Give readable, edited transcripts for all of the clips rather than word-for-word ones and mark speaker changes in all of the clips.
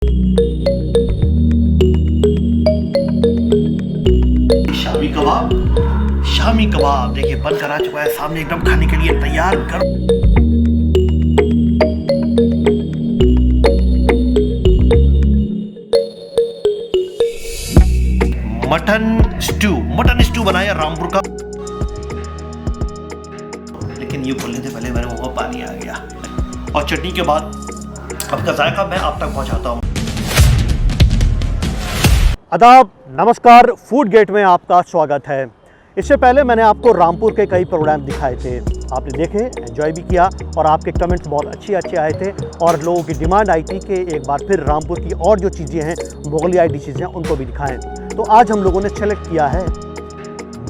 Speaker 1: शामी कबाब, शामी कबाब देखिए बनकर आ चुका है सामने, एकदम खाने के लिए तैयार। मटन स्टू बनाया रामपुर का, लेकिन ये बोलने से पहले मेरे मुंह में पानी आ गया। और चटनी के बाद अब का जायका मैं आप तक पहुंचाता हूं।
Speaker 2: आदाब, नमस्कार, फूड गेट में आपका स्वागत है। इससे पहले मैंने आपको रामपुर के कई प्रोग्राम दिखाए थे, आपने देखे, एंजॉय भी किया और आपके कमेंट्स बहुत अच्छे आए थे और लोगों की डिमांड आई थी कि एक बार फिर रामपुर की और जो चीज़ें हैं, मुगलियाई डिशेज़ हैं, उनको भी दिखाएं। तो आज हम लोगों ने सेलेक्ट किया है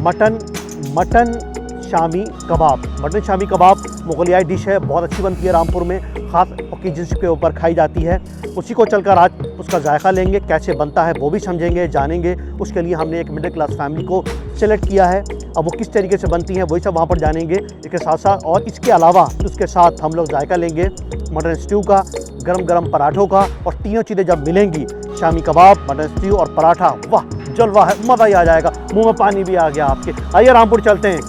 Speaker 2: mutton shami kebab. Mutton shami kebab मुगलियाई dish है, बहुत अच्छी बनती है रामपुर में, ख़ास ओकेजन्स के ऊपर खाई जाती है। उसी को चलकर आज उसका जायका लेंगे, कैसे बनता है वो भी समझेंगे, जानेंगे। उसके लिए हमने एक मिडिल क्लास फैमिली को सेलेक्ट किया है। अब वो किस तरीके से बनती हैं वही सब वहाँ पर जानेंगे इसके साथ साथ। और इसके अलावा उसके साथ हम लोग जायका लेंगे मटन स्ट्यू का, गरम पराठों का। और तीनों चीज़ें जब मिलेंगी, शामी कबाब, मटन स्ट्यू और पराठा, वाह जलवा है, मज़ा ही आ जाएगा। मुँह में पानी भी आ गया आपके। आइए रामपुर चलते हैं।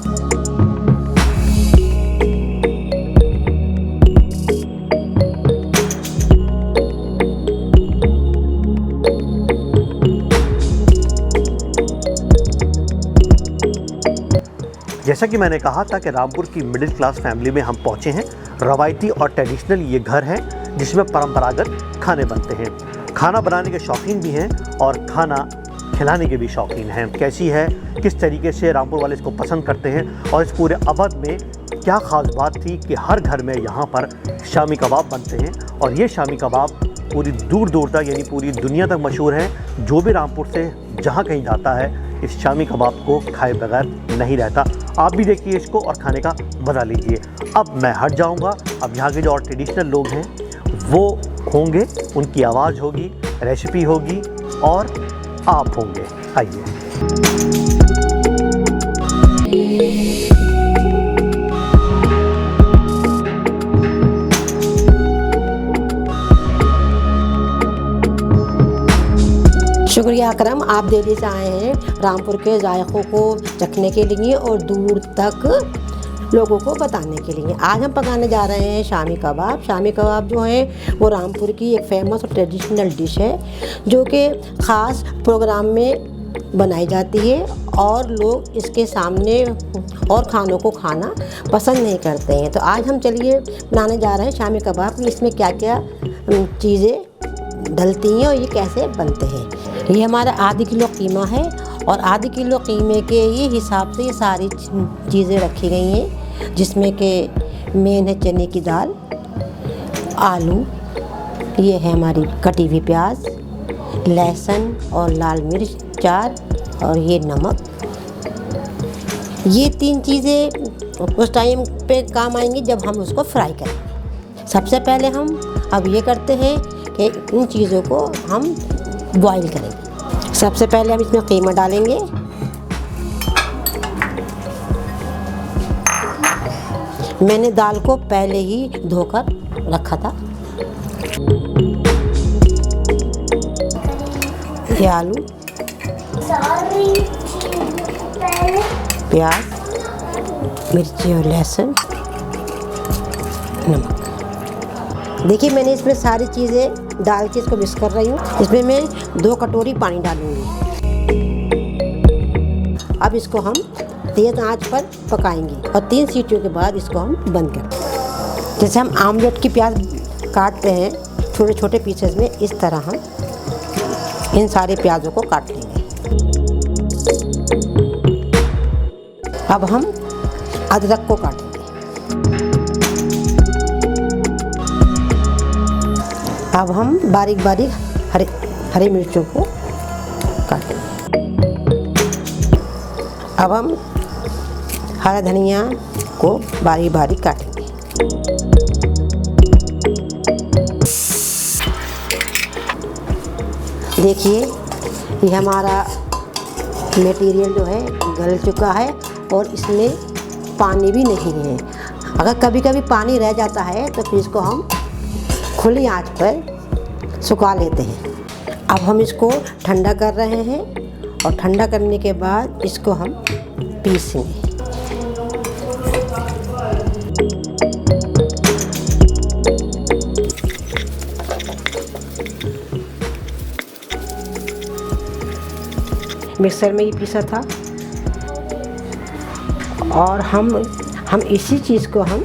Speaker 2: जैसा कि मैंने कहा था कि रामपुर की मिडिल क्लास फैमिली में हम पहुंचे हैं। रवायती और ट्रेडिशनल ये घर है जिसमें परंपरागत खाने बनते हैं। खाना बनाने के शौकीन भी हैं और खाना खिलाने के भी शौकीन हैं। कैसी है, किस तरीके से रामपुर वाले इसको पसंद करते हैं और इस पूरे अवध में क्या ख़ास बात थी कि हर घर में यहाँ पर शामी कबाब बनते हैं। और ये शामी कबाब पूरी दूर तक, यानी पूरी दुनिया तक मशहूर है। जो भी रामपुर से जहाँ कहीं जाता है, इस शामी कबाब को खाए बगैर नहीं रहता। आप भी देखिए इसको और खाने का मज़ा लीजिए। अब मैं हट जाऊंगा। अब यहाँ के जो और ट्रेडिशनल लोग हैं वो होंगे, उनकी आवाज़ होगी, रेसिपी होगी और आप होंगे। आइए।
Speaker 3: शुक्रिया अकरम, आप दिल्ली से आए हैं रामपुर के जायकों को चखने के लिए और दूर तक लोगों को बताने के लिए। आज हम पकाने जा रहे हैं शामी कबाब। शामी कबाब जो है वो रामपुर की एक फेमस और ट्रेडिशनल डिश है जो कि ख़ास प्रोग्राम में बनाई जाती है और लोग इसके सामने और खानों को खाना पसंद नहीं करते हैं। तो आज हम चलिए बनाने जा रहे हैं शामी कबाब। इसमें क्या क्या चीज़ें डलती हैं और ये कैसे बनते हैं। ये हमारा आधी किलो कीमा है और आधी किलो कीमे के ही हिसाब से ये सारी चीज़ें रखी गई हैं, जिसमें कि मेन है चने की दाल, आलू, ये है हमारी कटी हुई प्याज, लहसुन और लाल मिर्च 4 और ये नमक। ये 3 चीज़ें उस टाइम पे काम आएंगी जब हम उसको फ्राई करें। सबसे पहले हम अब ये करते हैं कि इन चीज़ों को हम बॉईल करेंगे। सबसे पहले हम इसमें कीमा डालेंगे। मैंने दाल को पहले ही धोकर रखा था। ये आलू, प्याज, मिर्ची और लहसुन, नमक। देखिए मैंने इसमें सारी चीज़ें डाल के इसको मिक्स कर रही हूँ। इसमें मैं 2 कटोरी पानी डालूँगी। अब इसको हम तेज़ आंच पर पकाएंगे और 3 सीटियों के बाद इसको हम बंद करें। जैसे हम आमलेट की प्याज काटते हैं छोटे छोटे पीसेस में, इस तरह हम इन सारे प्याज़ों को काट लेंगे। अब हम अदरक को काटेंगे। अब हम बारीक हरी मिर्चों को काटेंगे। अब हम हरा धनिया को बारीक काटेंगे। देखिए ये हमारा मटेरियल जो है गल चुका है और इसमें पानी भी नहीं है। अगर कभी कभी पानी रह जाता है तो फिर इसको हम खुली आंच पर सुखा लेते हैं। अब हम इसको ठंडा कर रहे हैं और ठंडा करने के बाद इसको हम पीसेंगे। मिक्सर में ही पीसा था और हम इसी चीज़ को हम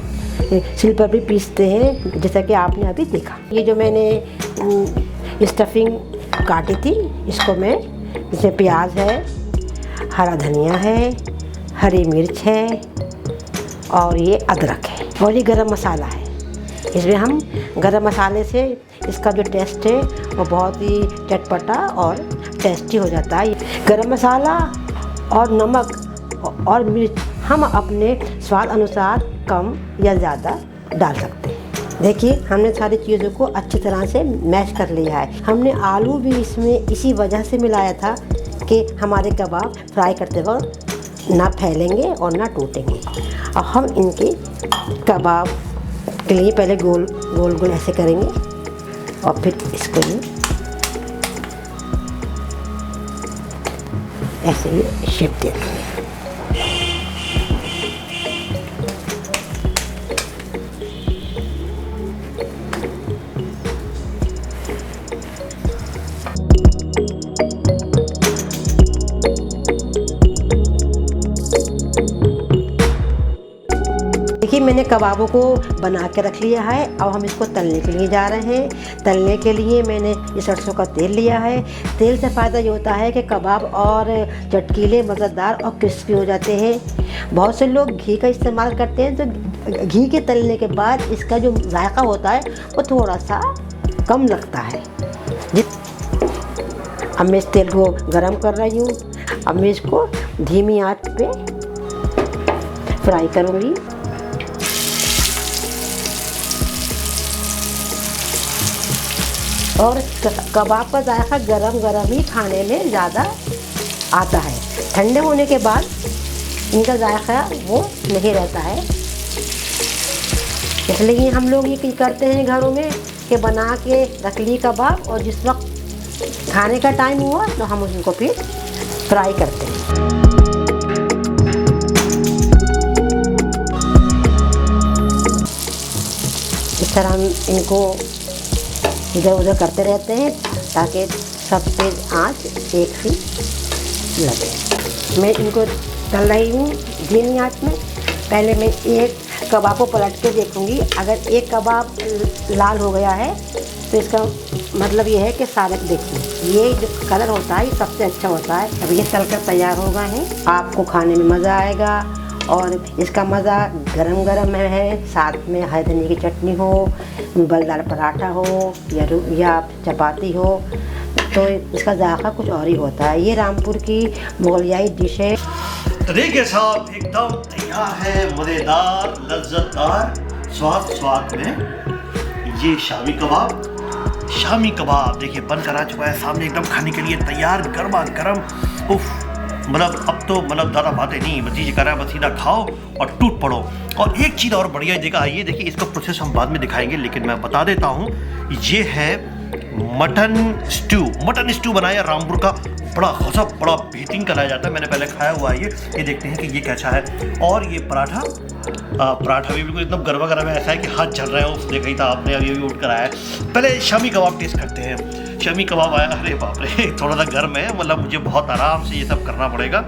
Speaker 3: सिल पर भी पीसते हैं, जैसा कि आपने अभी देखा। ये जो मैंने स्टफिंग काटी थी, इसको मैं, इसमें प्याज है, हरा धनिया है, हरी मिर्च है और ये अदरक है और ये गरम मसाला है। इसमें हम गरम मसाले से इसका जो टेस्ट है वो बहुत ही चटपटा और टेस्टी हो जाता है। गरम मसाला और नमक और मिर्च हम अपने स्वाद अनुसार कम या ज़्यादा डाल सकते हैं। देखिए हमने सारी चीज़ों को अच्छी तरह से मैश कर लिया है। हमने आलू भी इसमें इसी वजह से मिलाया था कि हमारे कबाब फ्राई करते वक्त ना फैलेंगे और ना टूटेंगे। और हम इनके कबाब के लिए पहले गोल गोल ऐसे करेंगे और फिर इसको ये ऐसे ही शेप दे देंगे। देखिए मैंने कबाबों को बना के रख लिया है। अब हम इसको तलने के लिए जा रहे हैं। तलने के लिए मैंने ये सरसों का तेल लिया है। तेल से फ़ायदा ये होता है कि कबाब और चटकीले, मज़ेदार और क्रिस्पी हो जाते हैं। बहुत से लोग घी का इस्तेमाल करते हैं, तो घी के तलने के बाद इसका जो जायका होता है वो थोड़ा सा कम लगता है। अब मैं इस तेल को गरम कर रही हूँ। अब मैं इसको धीमी आंच पे फ्राई करूँगी। और कबाब का जायका गरम गरम ही खाने में ज़्यादा आता है। ठंडे होने के बाद इनका जायका वो नहीं रहता है। इसलिए हम लोग ये करते हैं घरों में कि बना के रख ली कबाब और जिस वक्त खाने का टाइम हुआ तो हम उनको फिर फ्राई करते हैं। इस तरह हम इनको इधर उधर करते रहते हैं ताकि सब पे आँच एक सी लगे। मैं इनको तल रही हूँ धीमी आँच में। पहले मैं एक कबाब को पलट के देखूँगी। अगर एक कबाब लाल हो गया है तो इसका मतलब ये है कि सारे देखिए ये जो कलर होता है ये सबसे अच्छा होता है। अब ये तल कर तैयार हो गए हैं। आपको खाने में मज़ा आएगा और इसका मज़ा गरम गरम में है। साथ में हरी धनिया की चटनी हो, बलदार पराठा हो या चपाती हो तो इसका जायका कुछ और ही होता है। ये रामपुर की मुगलियाई डिश है।
Speaker 1: तो देखिए साहब एकदम तैयार है, मज़ेदार, लज्जतदार, स्वाद में ये शामी कबाब देखिए बनकर आ चुका है सामने, एकदम खाने के लिए तैयार, गर्मा गर्म। उफ, मतलब अब तो ज़्यादा बातें नहीं, बस जी कर रहा है बस सीधा खाओ और टूट पड़ो। और एक चीज़ और बढ़िया देखा है, ये देखिए इसका प्रोसेस हम बाद में दिखाएंगे, लेकिन मैं बता देता हूँ ये है मटन स्टू बनाया रामपुर का। बड़ा गजब, बड़ा बेहतरीन कराया जाता है। मैंने पहले खाया हुआ है ये देखते हैं कि ये कैसा है। और ये पराठा भी बिल्कुल एकदम गर्मा गर्म है, ऐसा है कि हाथ जल रहे हैं। उस देखा ही था आपने, अभी उठ कर आया है। पहले शामी कबाब टेस्ट करते हैं। शामी कबाब आया, अरे बाप रे थोड़ा सा गर्म है, मतलब मुझे बहुत आराम से ये सब करना पड़ेगा।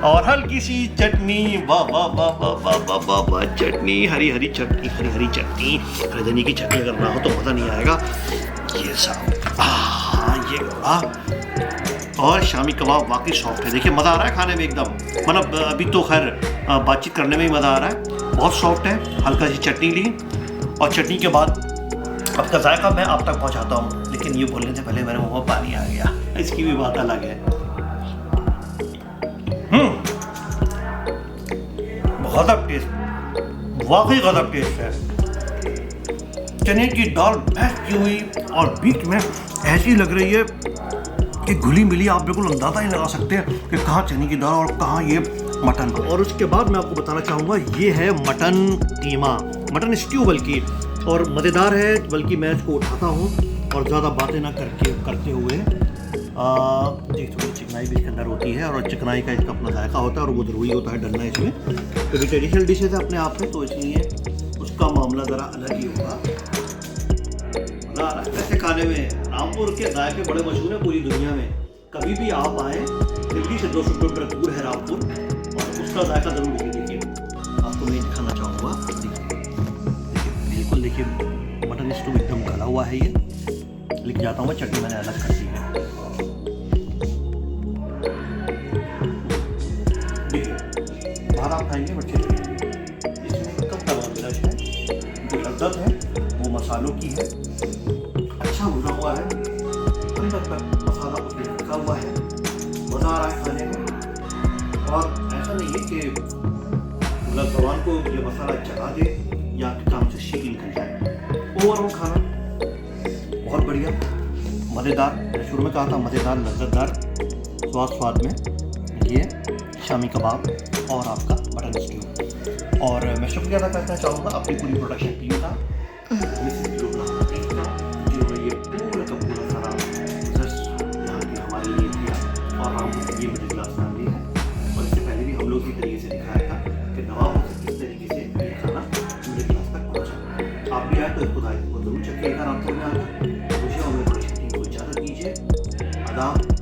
Speaker 1: और हल्की सी चटनी, वाह वाह वाह वाह वाह वाह वाह वाह, चटनी, हरी चटनी, हरी चटनी, हरी धनिया की चटनी अगर ना हो तो मज़ा नहीं आएगा। ये सब ये और शामी कबाब वाकई सॉफ्ट है। देखिए मज़ा आ रहा है खाने में एकदम, मतलब अभी तो खैर बातचीत करने में ही मज़ा आ रहा है। बहुत सॉफ्ट है। हल्का सी चटनी ली और चटनी के बाद अब का जायका मैं आप तक पहुंचाता हूँ, लेकिन ये बोलने से पहले मेरे मुँह में पानी आ गया। इसकी भी बात अलग है। गजब टेस्ट, वाकई गजब टेस्ट है। चने की दाल मैश की हुई और बीच में ऐसी लग रही है कि घुली मिली, आप बिल्कुल अंदाज़ा ही लगा सकते हैं कि कहाँ चने की दाल और कहाँ ये मटन। और उसके बाद मैं आपको बताना चाहूँगा ये है मटन कीमा, मटन स्ट्यू बल्कि, और मज़ेदार है। बल्कि मैं इसको उठाता हूँ और ज़्यादा बातें ना करते हुए एक थोड़ी चिकनाई भी इसके अंदर होती है और चिकनाई का इसका अपना जायका होता है और वो ज़रूरी होता है डलना इसमें, क्योंकि ट्रेडिशनल डिशेज है अपने आप में, तो इसलिए उसका मामला ज़रा अलग ही होगा। मज़ा आ रहा है ऐसे खाने में। रामपुर के जायके बड़े मशहूर हैं पूरी दुनिया में। कभी भी आप आए, दिल्ली से 200 किलोमीटर दूर है रामपुर, और उसका जायका ज़रूर देखिए। आपको मैं दिखाना चाहूँगा, देखिए बिल्कुल देखिए मटन स्टू एकदम गला हुआ है। ये लिख जाता हूँ मैं, चटनी मैंने अलग कर दी है। बाहर आप खाएंगे बच्चे, इसमें कब तक मिर्च है, जो लज्जत है वो मसालों की है। अच्छा भुना हुआ है, अंदर तक मसाला उसमें रखा हुआ है, मज़ा आ रहा है खाने में। और ऐसा नहीं है कि मतलब जबान को ये मसाला जला दे या काम से शील निकल जाए। ओवरऑल खाना बहुत बढ़िया, मज़ेदार। मैंने शुरू में कहा था मज़ेदार, लज्जतदार, स्वाद में ये शामी कबाब और आपका मटन स्ट्यू। और मैं शुक्रिया अदा करना चाहूँगा अपनी पूरी प्रोडक्शन टीम का, जिन्होंने ये पूरा का पूरा सारा यहाँ के हमारे लिए किया। और हम ये मिडिल क्लास फैमिली है, और इससे पहले भी हम लोग इस तरीके से दिखाया था कि नवाब किस तरीके से ये खाना मिडिल क्लास तक पहुँचा। आप भी आए तो इसको ज़रूर चेक करिएगा रामपुर में आकर। मुझे और मेरी प्रोडक्शन टीम को इजाज़त दीजिए। आदाब।